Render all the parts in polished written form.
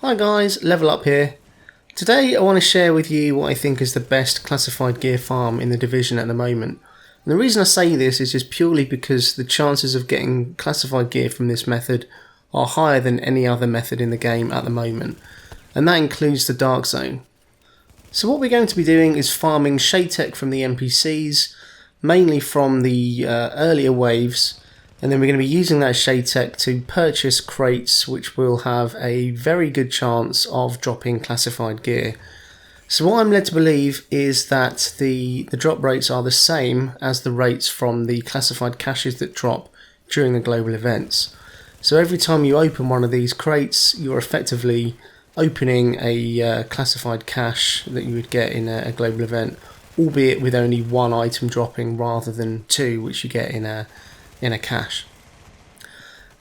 Hi guys, Level Up here. Today I want to share with you what I think is the best classified gear farm in the division at the moment. And the reason I say this is just purely because the chances of getting classified gear from this method are higher than any other method in the game at the moment. And that includes the Dark Zone. So what we're going to be doing is farming Shade Tech from the NPCs, mainly from the earlier waves. And then we're going to be using that Shade Tech to purchase crates which will have a very good chance of dropping classified gear. So what I'm led to believe is that the drop rates are the same as the rates from the classified caches that drop during the global events. So every time you open one of these crates, you're effectively opening a classified cache that you would get in a global event, albeit with only one item dropping rather than two, which you get in a cache.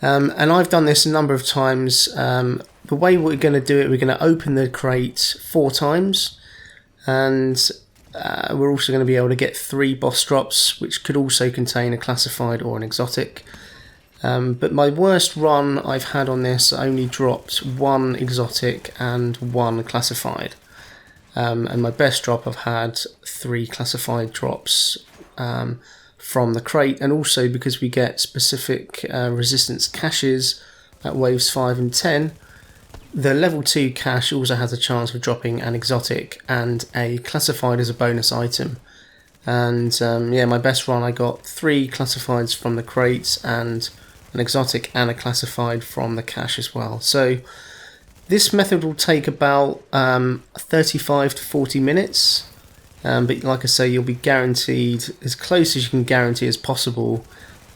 And I've done this a number of times. The way we're going to do it, we're going to open the crate 4 times, and we're also going to be able to get 3 boss drops, which could also contain a classified or an exotic. But my worst run I've had on this only dropped 1 exotic and 1 classified. And my best drop I've had 3 classified drops from the crate, and also because we get specific resistance caches at waves 5 and 10, the level 2 cache also has a chance of dropping an exotic and a classified as a bonus item. And yeah, my best run I got 3 classifieds from the crates and an exotic and a classified from the cache as well. So this method will take about 35 to 40 minutes. But like I say, you'll be guaranteed as close as you can guarantee as possible,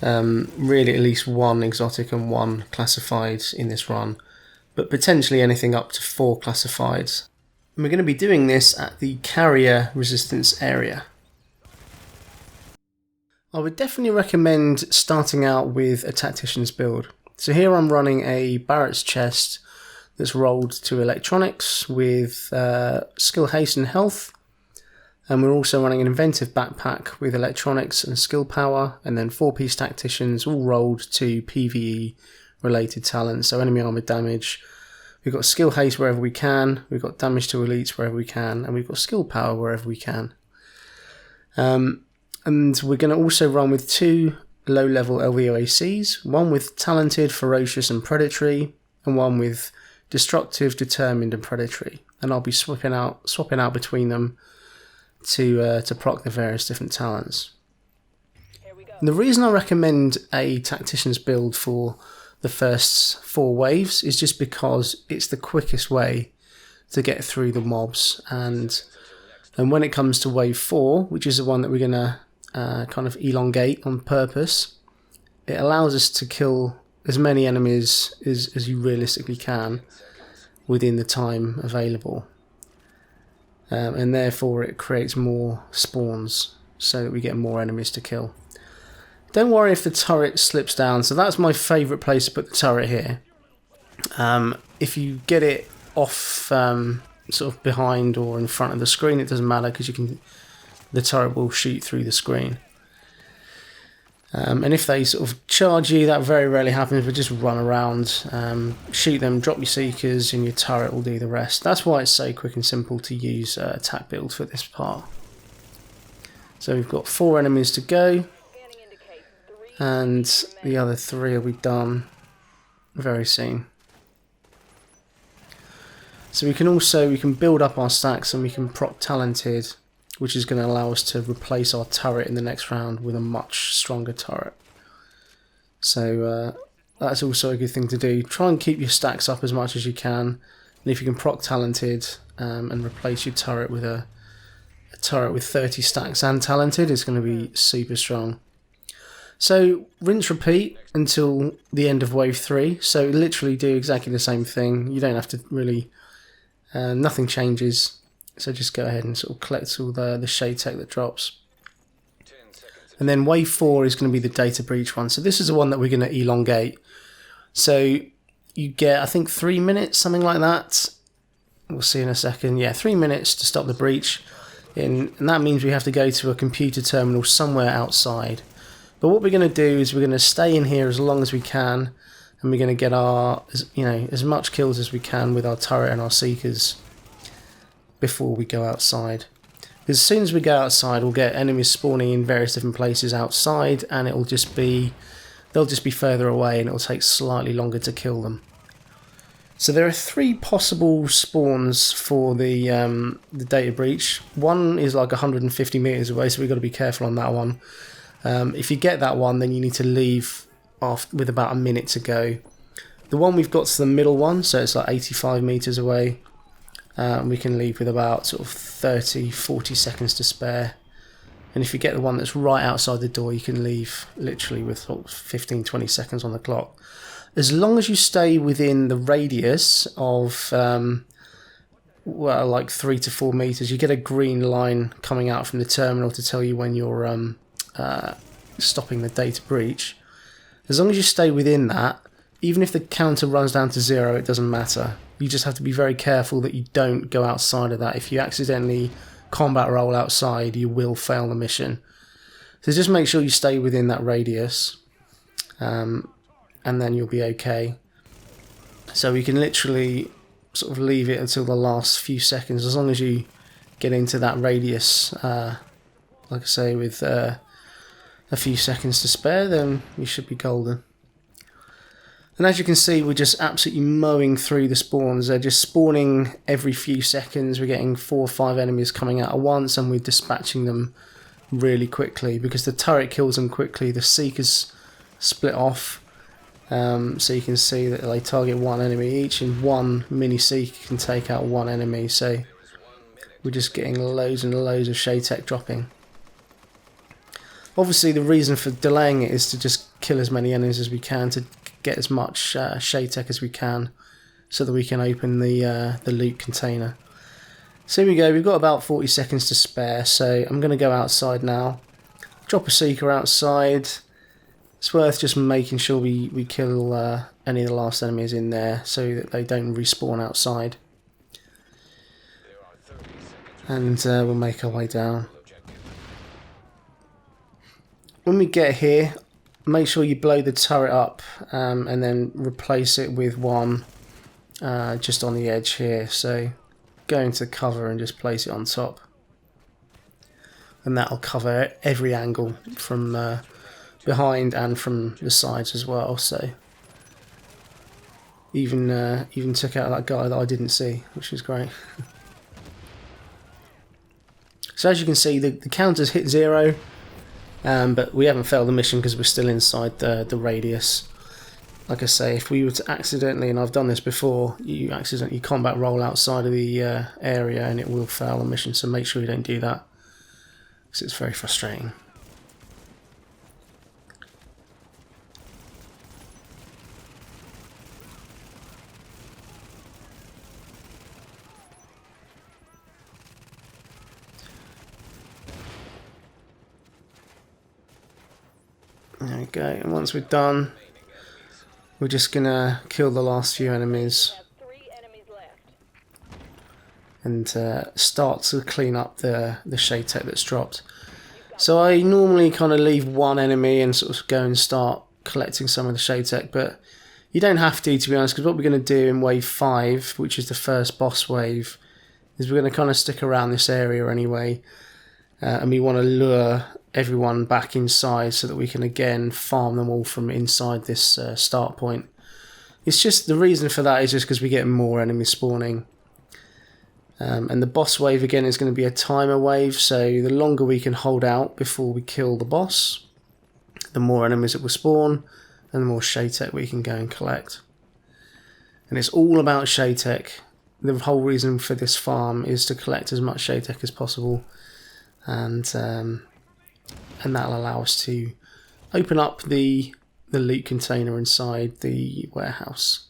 really at least 1 exotic and 1 classified in this run, but potentially anything up to 4 classifieds. And we're going to be doing this at the carrier resistance area. I would definitely recommend starting out with a tactician's build. So here I'm running a Barrett's chest that's rolled to electronics with skill, haste and health. And we're also running an inventive backpack with electronics and skill power, and then 4-piece tacticians all rolled to PvE related talents, so enemy armor damage. We've got skill haste wherever we can, we've got damage to elites wherever we can, and we've got skill power wherever we can. And we're going to also run with 2 low-level LVOACs, one with talented, ferocious and predatory, and one with destructive, determined and predatory. And I'll be swapping out between them to proc the various different talents. And the reason I recommend a tactician's build for the first 4 waves is just because it's the quickest way to get through the mobs, and when it comes to wave 4, which is the one that we're going to kind of elongate on purpose, it allows us to kill as many enemies as you realistically can within the time available. And therefore it creates more spawns so that we get more enemies to kill. Don't worry if the turret slips down, so that's my favourite place to put the turret here. If you get it off sort of behind or in front of the screen, it doesn't matter because the turret will shoot through the screen. And if they sort of charge you, that very rarely happens, but just run around, shoot them, drop your seekers, and your turret will do the rest. That's why it's so quick and simple to use attack build for this part. So we've got 4 enemies to go, and the other 3 will be done very soon. So we can build up our stacks, and we can proc talented, which is going to allow us to replace our turret in the next round with a much stronger turret. So that's also a good thing to do. Try and keep your stacks up as much as you can, and if you can proc talented and replace your turret with a turret with 30 stacks and talented, it's going to be super strong. So rinse repeat until the end of wave 3, so literally do exactly the same thing. You don't have to really, nothing changes. So just go ahead and sort of collect all the Shade Tech that drops. And then wave 4 is going to be the data breach one. So this is the one that we're going to elongate. So you get, I think, 3 minutes, something like that. We'll see in a second. Yeah, 3 minutes to stop the breach. And that means we have to go to a computer terminal somewhere outside. But what we're going to do is we're going to stay in here as long as we can and we're going to get our, as much kills as we can with our turret and our seekers before we go outside. As soon as we go outside, we'll get enemies spawning in various different places outside, and they'll just be further away, and it'll take slightly longer to kill them. So there are 3 possible spawns for the data breach. One is like 150 meters away, so we've got to be careful on that one. If you get that one, then you need to leave off with about a minute to go. The one we've got to the middle one, so it's like 85 meters away. We can leave with about sort of 30-40 seconds to spare. And if you get the one that's right outside the door, you can leave literally with sort of 15-20 seconds on the clock. As long as you stay within the radius of like 3 to 4 meters, you get a green line coming out from the terminal to tell you when you're stopping the data breach. As long as you stay within that, even if the counter runs down to 0, it doesn't matter. You just have to be very careful that you don't go outside of that. If you accidentally combat roll outside, you will fail the mission. So just make sure you stay within that radius, and then you'll be okay. So we can literally sort of leave it until the last few seconds. As long as you get into that radius, like I say, with a few seconds to spare, then you should be golden. And as you can see, we're just absolutely mowing through the spawns. They're just spawning every few seconds. We're getting 4 or 5 enemies coming out at once, and we're dispatching them really quickly because the turret kills them quickly. The seekers split off, so you can see that they target 1 enemy each, and 1 mini seeker can take out 1 enemy. So we're just getting loads and loads of shade tech dropping. Obviously, the reason for delaying it is to just kill as many enemies as we can, to get as much shade tech as we can, so that we can open the loot container. So here we go, we've got about 40 seconds to spare, so I'm going to go outside now, drop a seeker outside. It's worth just making sure we kill any of the last enemies in there so that they don't respawn outside. And we'll make our way down. When we get here, make sure you blow the turret up and then replace it with one just on the edge here. So go into cover and just place it on top. And that'll cover every angle from behind and from the sides as well. So even took out that guy that I didn't see, which was great. So as you can see, the counters hit 0. But we haven't failed the mission because we're still inside the radius. Like I say, if we were to accidentally, and I've done this before, you accidentally combat roll outside of the area and it will fail the mission, so make sure you don't do that because it's very frustrating. There we go, and once we're done, we're just gonna kill the last few enemies and start to clean up the shade tech that's dropped. So I normally kind of leave 1 enemy and sort of go and start collecting some of the shade tech, but you don't have to be honest, because what we're going to do in wave 5, which is the first boss wave, is we're going to kind of stick around this area anyway, and we want to lure everyone back inside so that we can again farm them all from inside this start point. It's just, the reason for that is just because we get more enemies spawning, and the boss wave again is going to be a timer wave, so the longer we can hold out before we kill the boss, the more enemies it will spawn and the more shade tech we can go and collect. And it's all about shade tech. The whole reason for this farm is to collect as much shade tech as possible, and that'll allow us to open up the loot container inside the warehouse.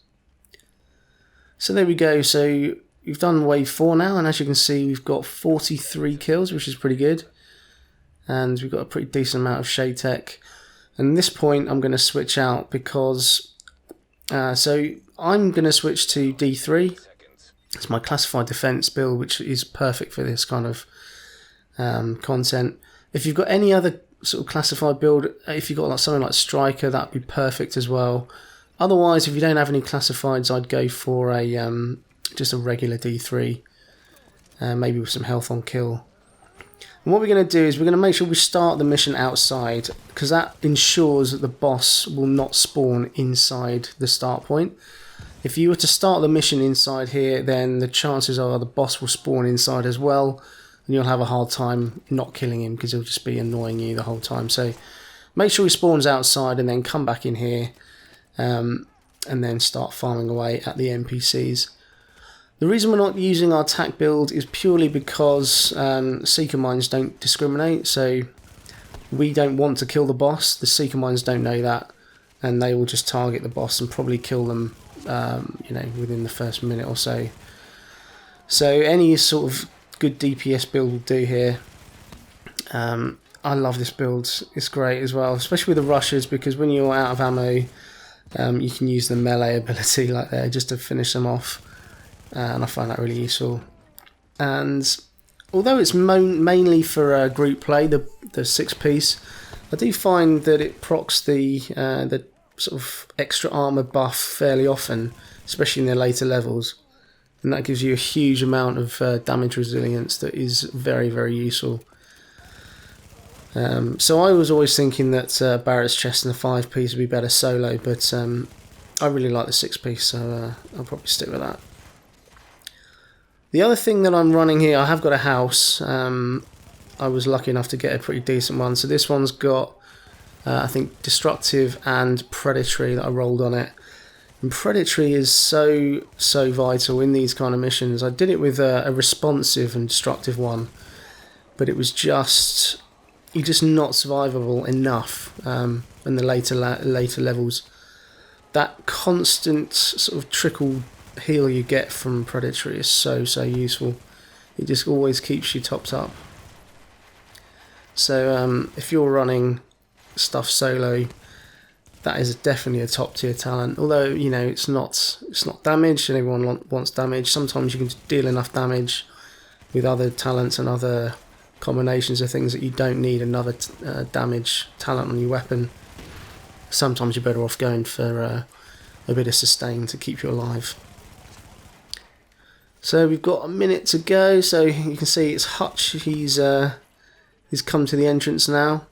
So there we go. So we've done wave 4 now, and as you can see, we've got 43 kills, which is pretty good, and we've got a pretty decent amount of shade tech. And at this point, I'm going to switch out because so I'm going to switch to D3. It's my classified defense build, which is perfect for this kind of content. If you've got any other sort of classified build, if you've got like something like Striker, that'd be perfect as well. Otherwise, if you don't have any classifieds, I'd go for a just a regular D3, maybe with some health on kill. And what we're going to do is we're going to make sure we start the mission outside, because that ensures that the boss will not spawn inside the start point. If you were to start the mission inside here, then the chances are the boss will spawn inside as well, and you'll have a hard time not killing him because he'll just be annoying you the whole time. So make sure he spawns outside and then come back in here and then start farming away at the NPCs. The reason we're not using our attack build is purely because Seeker Mines don't discriminate, so we don't want to kill the boss. The Seeker Mines don't know that, and they will just target the boss and probably kill them within the first minute or so. So any sort of good DPS build will do here. I love this build, it's great as well, especially with the rushers, because when you're out of ammo, you can use the melee ability like there just to finish them off. And I find that really useful. And although it's mainly for group play, the 6-piece, I do find that it procs the sort of extra armor buff fairly often, especially in the later levels, and that gives you a huge amount of damage resilience that is very, very useful. So I was always thinking that Barrett's chest and the 5-piece would be better solo, but I really like the 6-piece, so I'll probably stick with that. The other thing that I'm running here, I have got a house. I was lucky enough to get a pretty decent one. So this one's got, I think, destructive and predatory that I rolled on it. And predatory is so vital in these kind of missions. I did it with a responsive and destructive one, but it was just not survivable enough in the later levels. That constant sort of trickle heal you get from predatory is so useful. It just always keeps you topped up. So if you're running stuff solo, that is definitely a top tier talent. Although it's not damage, and everyone wants damage. Sometimes you can deal enough damage with other talents and other combinations of things that you don't need another damage talent on your weapon. Sometimes you're better off going for a bit of sustain to keep you alive. So we've got a minute to go, so you can see it's Hutch, he's come to the entrance now.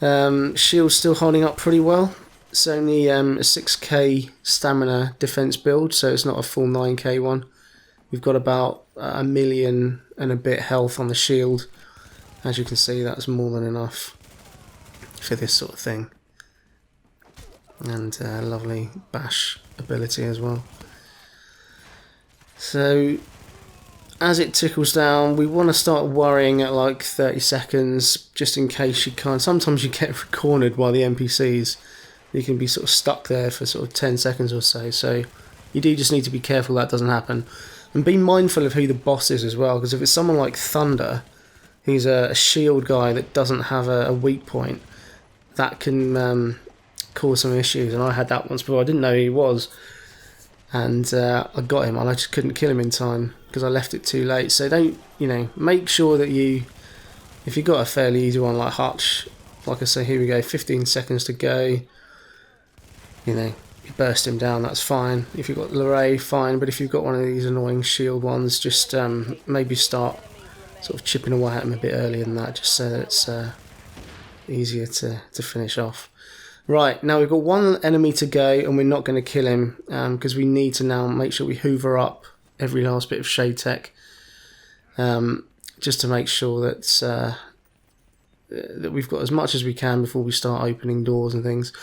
Shield's still holding up pretty well. It's only a 6k stamina defense build, so it's not a full 9k one. We've got about 1 million and a bit health on the shield. As you can see, that's more than enough for this sort of thing. And lovely bash ability as well. So as it tickles down, we want to start worrying at like 30 seconds, just in case you can't. Sometimes you get cornered by the NPCs. You can be sort of stuck there for sort of 10 seconds or so. So you do just need to be careful that doesn't happen. And be mindful of who the boss is as well, because if it's someone like Thunder, who's a shield guy that doesn't have a weak point, that can cause some issues. And I had that once before. I didn't know who he was. And I got him, and I just couldn't kill him in time because I left it too late. So don't, make sure that if you've got a fairly easy one like Hutch, like I say, here we go, 15 seconds to go. You burst him down, that's fine. If you've got Lorray, fine. But if you've got one of these annoying shield ones, just maybe start sort of chipping away at him a bit earlier than that, just so that it's easier to finish off. Right, now we've got one enemy to go, and we're not going to kill him because we need to now make sure we hoover up every last bit of shade tech, just to make sure that we've got as much as we can before we start opening doors and things.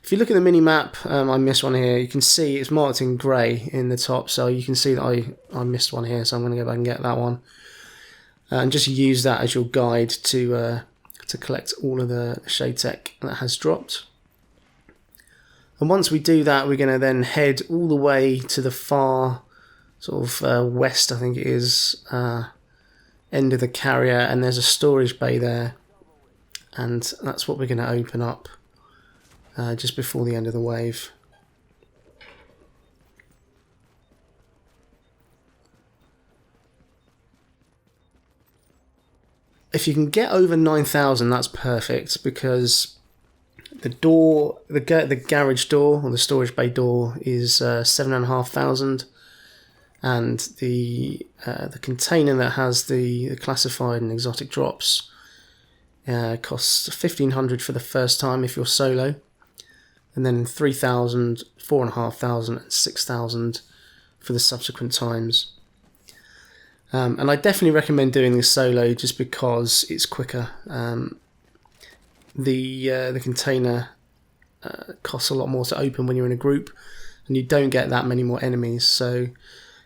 If you look at the mini-map, I missed one here. You can see it's marked in grey in the top, so you can see that I missed one here, so I'm going to go back and get that one. And just use that as your guide to collect all of the shade tech that has dropped. And once we do that, we're going to then head all the way to the far sort of west, I think it is, end of the carrier, and there's a storage bay there. And that's what we're going to open up just before the end of the wave. If you can get over 9,000, that's perfect, because The door, the garage door or the storage bay door is 7,500, and the container that has the classified and exotic drops costs 1,500 for the first time if you're solo, and then 3,000, 4,500, and 6,000 for the subsequent times. And I definitely recommend doing this solo just because it's quicker. The container costs a lot more to open when you're in a group, and you don't get that many more enemies, so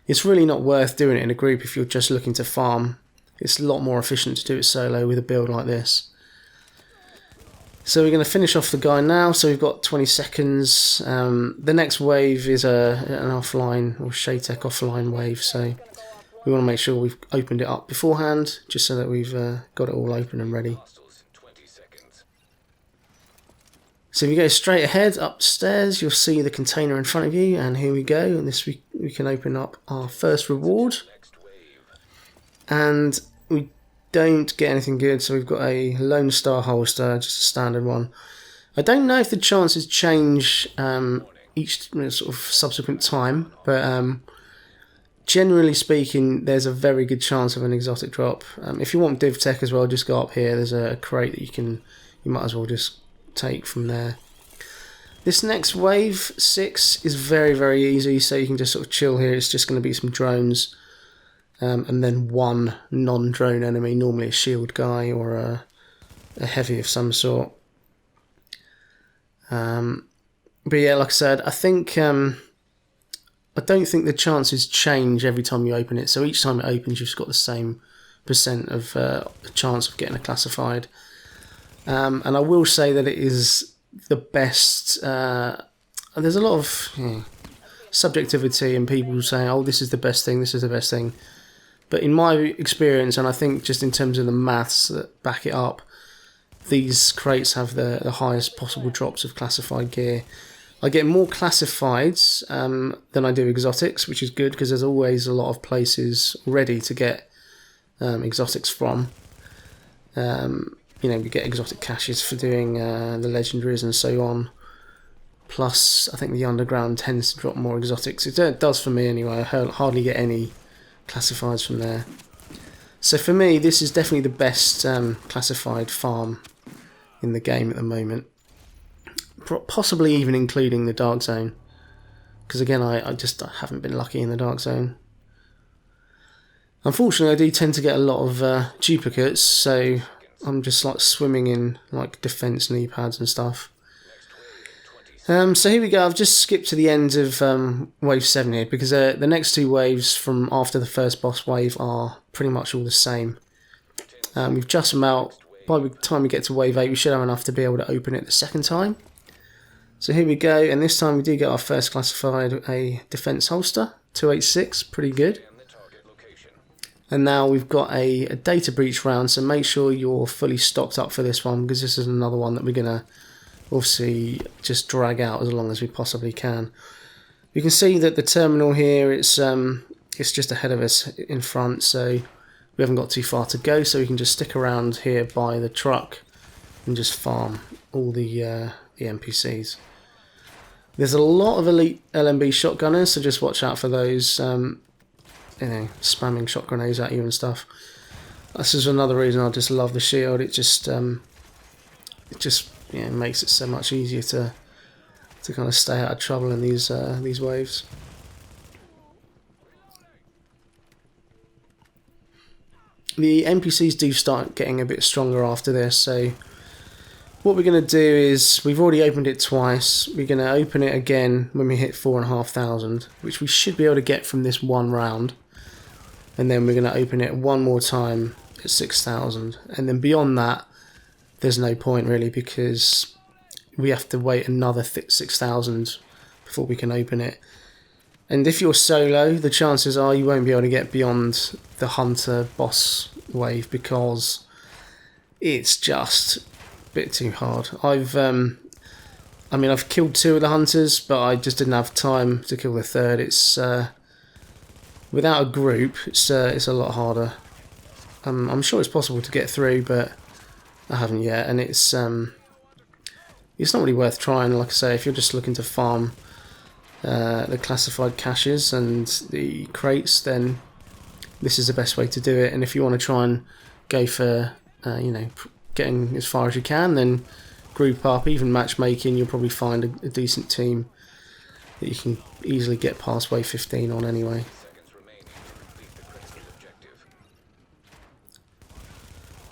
it's really not worth doing it in a group if you're just looking to farm. It's a lot more efficient to do it solo with a build like this. So we're going to finish off the guy now, so we've got 20 seconds. The next wave is an offline or Shaytech offline wave, so we want to make sure we've opened it up beforehand, just so that we've got it all open and ready. So if you go straight ahead upstairs, you'll see the container in front of you, and here we go. And this we can open up our first reward, and we don't get anything good. So we've got a Lone Star holster, just a standard one. I don't know if the chances change each sort of subsequent time, but generally speaking, there's a very good chance of an exotic drop. If you want div tech as well, just go up here. There's a crate that you might as well just take from there. This next wave 6 is very easy, so you can just sort of chill here. It's just going to be some drones, and then one non-drone enemy, normally a shield guy or a heavy of some sort. But yeah, like I said, I think I don't think the chances change every time you open it. So each time it opens, you've got the same percent of a chance of getting a classified. And I will say that it is the best. There's a lot of subjectivity and people saying, oh, this is the best thing, this is the best thing. But in my experience, and I think just in terms of the maths that back it up, these crates have the highest possible drops of classified gear. I get more classifieds than I do exotics, which is good because there's always a lot of places ready to get exotics from. We get exotic caches for doing the legendaries and so on. Plus, I think the underground tends to drop more exotics. It does for me anyway. I hardly get any classifieds from there. So for me, this is definitely the best classified farm in the game at the moment. Possibly even including the Dark Zone. Because again, I haven't been lucky in the Dark Zone. Unfortunately, I do tend to get a lot of duplicates, so I'm just like swimming in like defense knee pads and stuff. So here we go. I've just skipped to the end of wave 7 here because the next two waves from after the first boss wave are pretty much all the same. We've just about, by the time we get to wave 8, we should have enough to be able to open it the second time. So here we go, and this time we do get our first classified, a defense holster, 286, pretty good. And now we've got a data breach round, so make sure you're fully stocked up for this one, because this is another one that we're going to obviously just drag out as long as we possibly can. You can see that the terminal here, it's just ahead of us in front, so we haven't got too far to go, so we can just stick around here by the truck and just farm all the NPCs. There's a lot of elite LMB shotgunners, so just watch out for those, spamming shot grenades at you and stuff. This is another reason I just love the shield. It just makes it so much easier to kind of stay out of trouble in these waves. The NPCs do start getting a bit stronger after this, so what we're going to do is, we've already opened it twice, we're going to open it again when we hit 4,500, which we should be able to get from this one round, and then we're going to open it one more time at 6,000, and then beyond that there's no point really, because we have to wait another 6,000 before we can open it. And if you're solo, the chances are you won't be able to get beyond the hunter boss wave, because it's just bit too hard. I've killed 2 of the hunters, but I just didn't have time to kill the third. It's without a group, it's a lot harder. I'm sure it's possible to get through, but I haven't yet, and it's it's not really worth trying. Like I say, if you're just looking to farm the classified caches and the crates, then this is the best way to do it. And if you want to try and go for getting as far as you can, then group up. Even matchmaking, you'll probably find a decent team that you can easily get past wave 15 on anyway.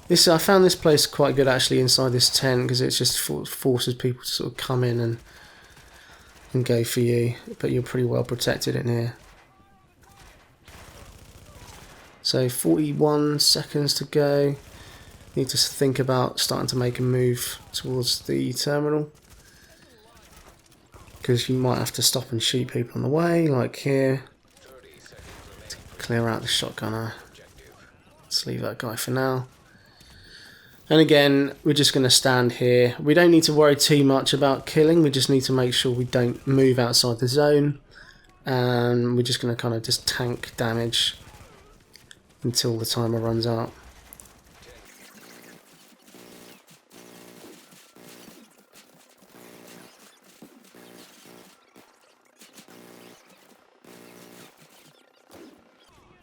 I found this place quite good actually inside this tent, because it just forces people to sort of come in and go for you, but you're pretty well protected in here. So 41 seconds to go. Need to think about starting to make a move towards the terminal, because you might have to stop and shoot people on the way, like here, to clear out the shotgunner. Let's leave that guy for now. And again, we're just going to stand here. We don't need to worry too much about killing. We just need to make sure we don't move outside the zone. And we're just going to kind of just tank damage until the timer runs out.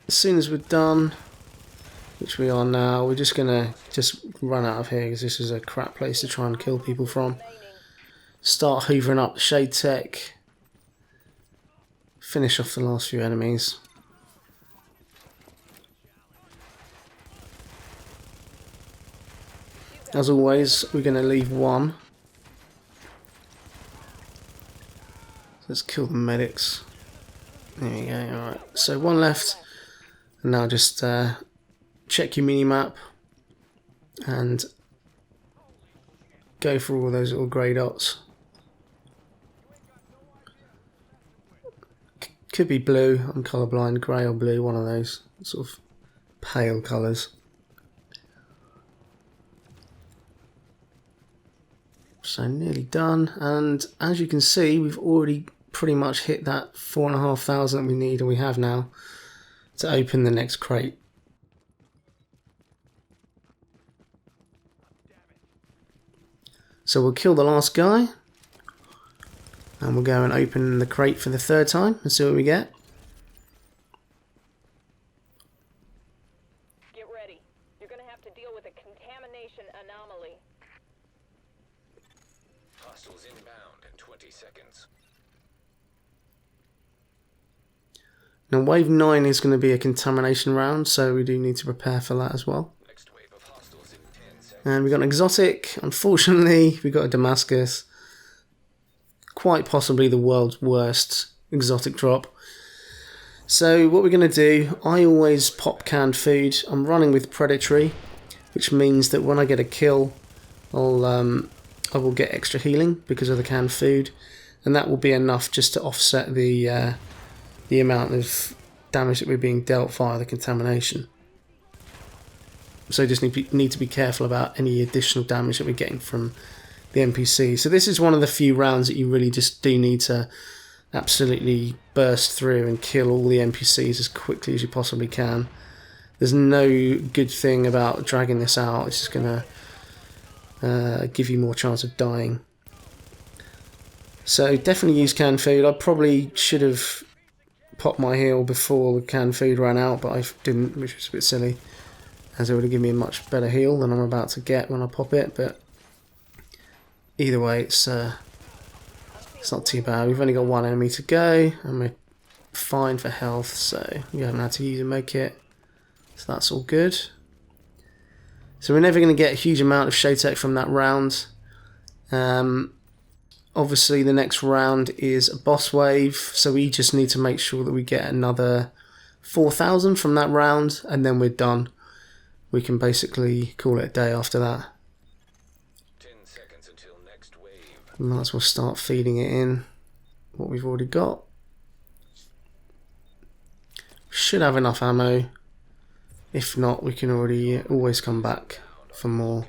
As soon as we're done, which we are now, we're just gonna run out of here, because this is a crap place to try and kill people from. Start hoovering up the shade tech. Finish off the last few enemies. As always, we're gonna leave one. Let's kill the medics. There we go. Alright, so one left. And now just check your mini-map and go for all those little grey dots. Could be blue, I'm colourblind, grey or blue, one of those sort of pale colours. So nearly done, and as you can see, we've already pretty much hit that 4,500 that we need, and we have now, to open the next crate. So we'll kill the last guy, and we'll go and open the crate for the third time and see what we get. Get ready. You're going to have to deal with a contamination anomaly. Hostiles inbound in 20 seconds. Now wave 9 is going to be a contamination round, so we do need to prepare for that as well. Next wave of hostiles in 10 seconds. And we got an exotic. Unfortunately, we got a Damascus. Quite possibly the world's worst exotic drop. So what we're going to do, I always pop canned food. I'm running with predatory, which means that when I get a kill, I will get extra healing because of the canned food, and that will be enough just to offset the amount of damage that we're being dealt via the contamination. So just need to be careful about any additional damage that we're getting from the NPC. So this is one of the few rounds that you really just do need to absolutely burst through and kill all the NPCs as quickly as you possibly can. There's no good thing about dragging this out. It's just going to give you more chance of dying. So definitely use canned food. I probably should have popped my heal before the canned food ran out, but I didn't, which was a bit silly, as it would have given me a much better heal than I'm about to get when I pop it. But either way, it's not too bad. We've only got one enemy to go, and we're fine for health, so we haven't had to use a med kit, so that's all good. So we're never going to get a huge amount of show tech from that round. Obviously the next round is a boss wave, so we just need to make sure that we get another 4,000 from that round, and then we're done. We can basically call it a day after that. 10 seconds until next wave. We might as well start feeding it in what we've already got. Should have enough ammo. If not, we can always come back for more.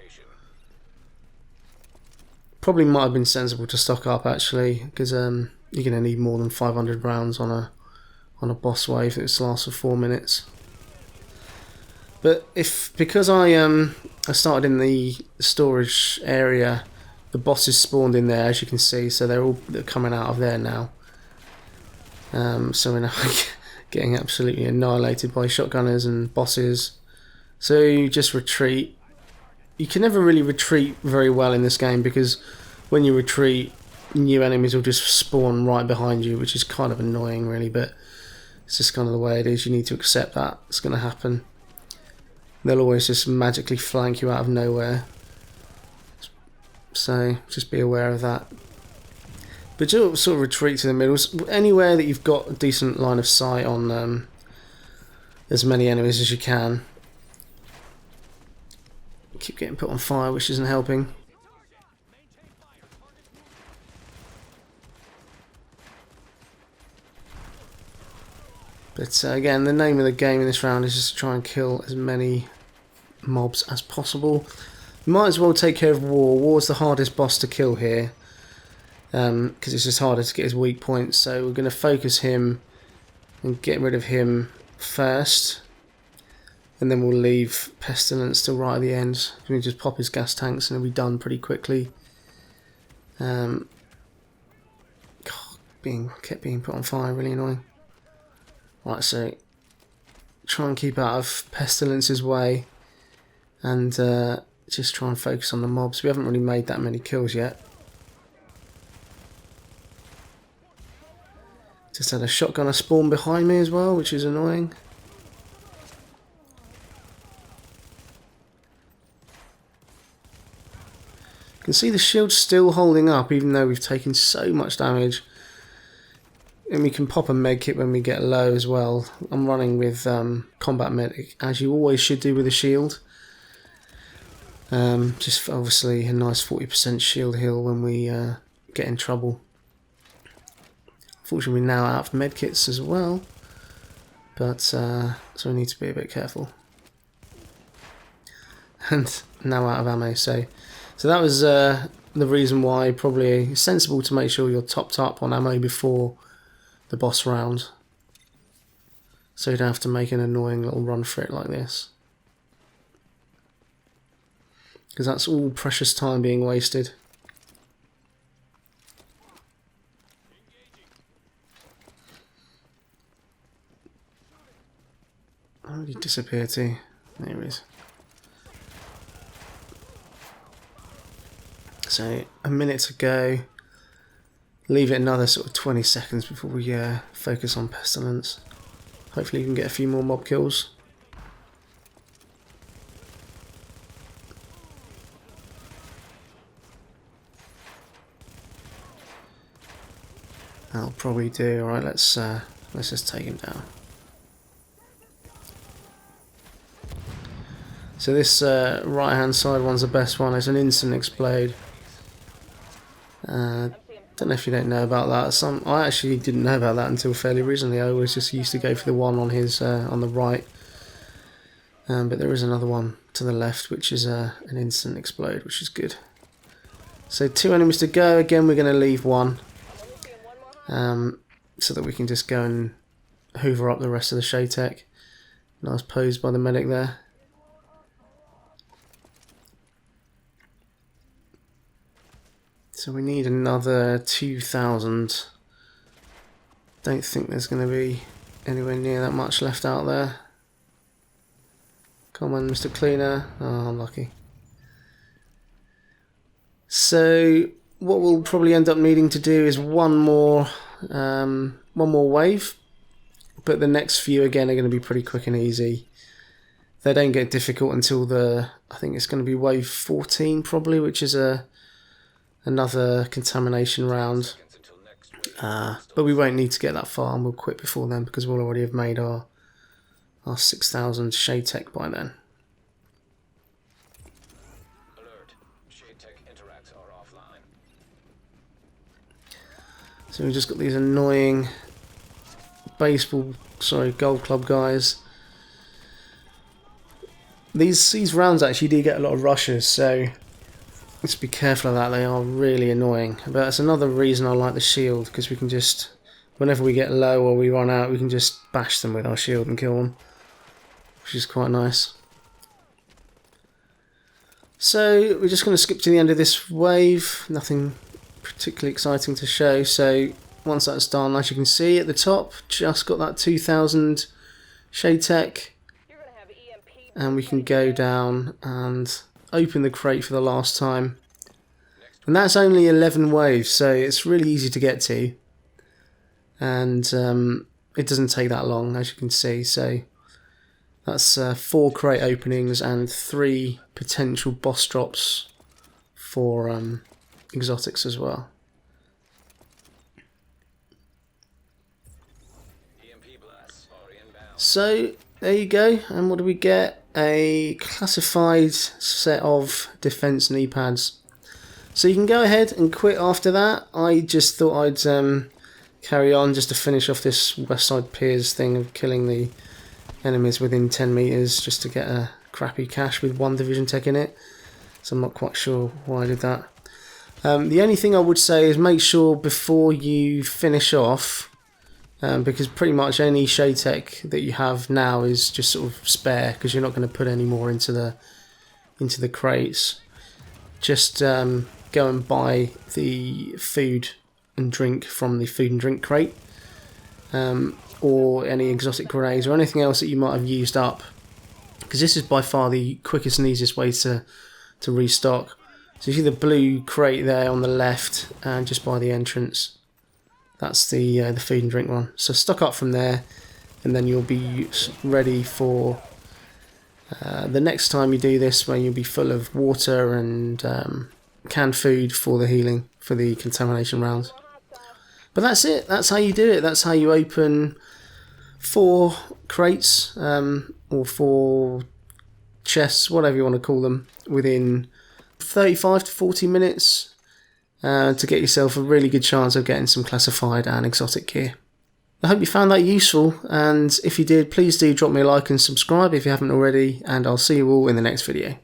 Probably might have been sensible to stock up actually, because you're going to need more than 500 rounds on a boss wave that lasts for 4 minutes. But because I started in the storage area the bosses spawned in there, as you can see, so they're coming out of there now. So we're now getting absolutely annihilated by shotgunners and bosses. So you just retreat. You can never really retreat very well in this game, because when you retreat, new enemies will just spawn right behind you, which is kind of annoying really, but it's just kind of the way it is. You need to accept that it's going to happen. They'll always just magically flank you out of nowhere, so just be aware of that. But just sort of retreat to the middles, anywhere that you've got a decent line of sight on as many enemies as you can. Keep getting put on fire, which isn't helping. But again, the name of the game in this round is just to try and kill as many mobs as possible. You might as well take care of War. War's the hardest boss to kill here, because it's just harder to get his weak points. So we're going to focus him and get rid of him first, and then we'll leave Pestilence till right at the end. We can just pop his gas tanks and it'll be done pretty quickly. God, kept being put on fire, really annoying. Right, so try and keep out of Pestilence's way, and just try and focus on the mobs. We haven't really made that many kills yet. Just had a shotgunner spawn behind me as well, which is annoying. You can see the shield's still holding up even though we've taken so much damage. And we can pop a med kit when we get low as well. I'm running with combat medic, as you always should do with a shield. Just obviously a nice 40% shield heal when we get in trouble. Unfortunately, we're now out of med kits as well, but so we need to be a bit careful. And now out of ammo, so that was the reason why probably sensible to make sure you're topped up on ammo before the boss round, so you don't have to make an annoying little run for it like this, because that's all precious time being wasted. Where did he disappear to? There he is. So a minute to go. Leave it another sort of 20 seconds before we focus on Pestilence. Hopefully you can get a few more mob kills. That'll probably do. Alright, let's just take him down. So this right hand side one's the best one. It's an instant explode. Don't know if you don't know about that. I actually didn't know about that until fairly recently. I always just used to go for the one on his on the right, but there is another one to the left, which is an instant explode, which is good. So 2 enemies to go. Again, we're going to leave one, so that we can just go and hoover up the rest of the Showtech. Nice pose by the medic there. So we need another 2,000. Don't think there's going to be anywhere near that much left out there. Come on, Mr. Cleaner. Oh, unlucky. So what we'll probably end up needing to do is one more wave, but the next few again are going to be pretty quick and easy. They don't get difficult until I think it's going to be wave 14 probably, which is another contamination round, but we won't need to get that far, and we'll quit before then because we'll already have made our 6,000 Showtech by then. Alert. Shade-Tech interacts are offline. So we've just got these annoying golf club guys. These rounds actually do get a lot of rushes, so let's be careful of that. They are really annoying. But that's another reason I like the shield, because we can just, whenever we get low or we run out, we can just bash them with our shield and kill them, which is quite nice. So we're just going to skip to the end of this wave. Nothing particularly exciting to show. So once that's done, as you can see at the top, just got that 2000 Shade Tech. You're gonna have EMP. And we can go down and open the crate for the last time. And that's only 11 waves, so it's really easy to get to. And it doesn't take that long, as you can see. So that's 4 crate openings and 3 potential boss drops for exotics as well. EMP blasts are inbound. So there you go. And what do we get? A classified set of defense knee pads. So you can go ahead and quit after that. I just thought I'd carry on just to finish off this West Side Piers thing of killing the enemies within 10 meters just to get a crappy cache with 1 division tech in it. So I'm not quite sure why I did that. The only thing I would say is make sure before you finish off, because pretty much any shade tech that you have now is just sort of spare because you're not going to put any more into the crates. Just go and buy the food and drink from the food and drink crate, or any exotic grenades or anything else that you might have used up, because this is by far the quickest and easiest way to restock. So you see the blue crate there on the left and just by the entrance, that's the food and drink one. So stock up from there and then you'll be ready for the next time you do this, when you'll be full of water and canned food for the healing, for the contamination rounds. But that's it. That's how you do it. That's how you open 4 crates or 4 chests, whatever you want to call them, within 35 to 40 minutes to get yourself a really good chance of getting some classified and exotic gear. I hope you found that useful, and if you did, please do drop me a like and subscribe if you haven't already, and I'll see you all in the next video.